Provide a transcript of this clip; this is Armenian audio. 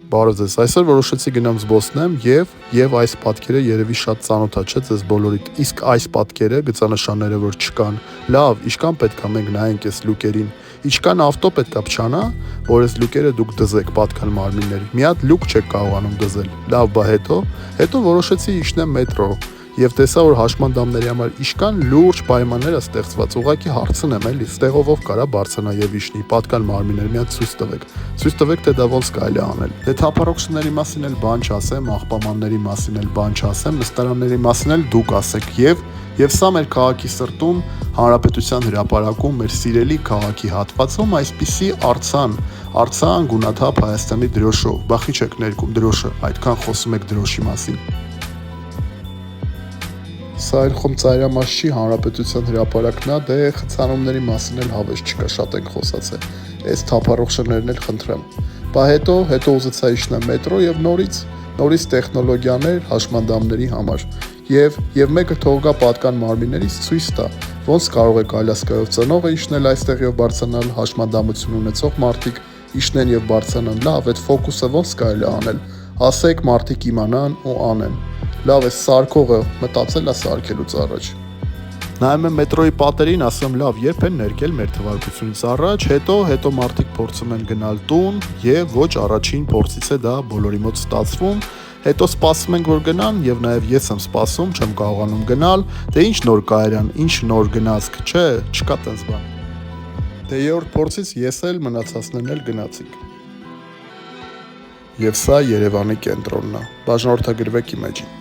Բարև ձեզ, այսօր որոշեցի գնամ զբոսնեմ եւ այս պատկերը երևի շատ ծանոթ է, չէ՞ ձեզ բոլորիդ։ Իսկ այս պատկերը գծանշանները որ չկան, լավ, ինչքան պետք է մենք նայենք այս լուկերին։ Ինչքան ավտո պետք է փչանա, որ այս լուկերը դուք դզեք պատկան մարմինների։ Մի հատ լուկ չեք կարողանում դզել։ Լավ, բա հետո որոշեցի իջնեմ մետրո։ Եվ տեսա, որ հաշմանդամների համար իշքան լուրջ պայմաններ է ստեղծված, ուղղակի հարցնեմ էլի, ստեղով ով կարա բարձրանա եւ իջնի, պատկան մարմիններ մի հատ ցույց տվեք թե դա ոնց կարելի է անել։ Դե թափառողջների մասին էլ բան չասեմ, աղբամանների մասին էլ բան չասեմ, նստարանների մասին էլ դուք ասեք եւ սա մեր քաղաքի սրտում, հանրապետության հրապարակում, մեր սիրելի քաղաքի հատվածում այսպիսի արցան գունաթափ Հայաստանի դրոշով, բախի չեք ներկում դրոշը, այդքան խոսում եք դրոշի մասին։ Սա էլ խոմ ծայրամաս չի, հանրապետության հրապարակն է, դե խցանումների մասին էլ հավես չկա, շատ ենք խոսացել, այս թափառողջներն էլ խնդրեմ։ Բա հետո ուզեցա իջնեմ մետրո եւ նորից տեխնոլոգիաներ հաշմանդամների համար։ Եվ մեկը թող գա պատկան մարմիններից ցույց տա, ոնց կարող եք Ալյասկայով ծնողը իջնել այստեղ եւ բարձրանալ, հաշմանդամություն ունեցող մարդիկ իջնեն եւ բարձրանան։ Լավ, այդ ֆոկուսը ոնց կարելի է անել։ Ասեք մարդիկ իմանան ու անեն։ Լավ, այս սարքողը մտածել է սարքելուց առաջ։ Նայում եմ մետրոյի պատերին, ասում լավ, երբ են ներկել մեր թվարկությունից առաջ, հետո մարդիկ փորձում են գնալ տուն եւ ոչ առաջին փորձից է դա բոլորի մոտ ստացվում։ Հետո սպասում ենք որ գնան եւ նաեւ ես եմ սպասում, չեմ կարողանում գնալ, դե ինչ նոր կայարան, ինչ նոր գնացք, չէ, չկա տես բան։ Դե երրորդ փորձից ես էլ մնացածներն էլ գնացինք։ Եվ սա Երևանի կենտրոնն է, բաժանորդագրվեք իմեջին։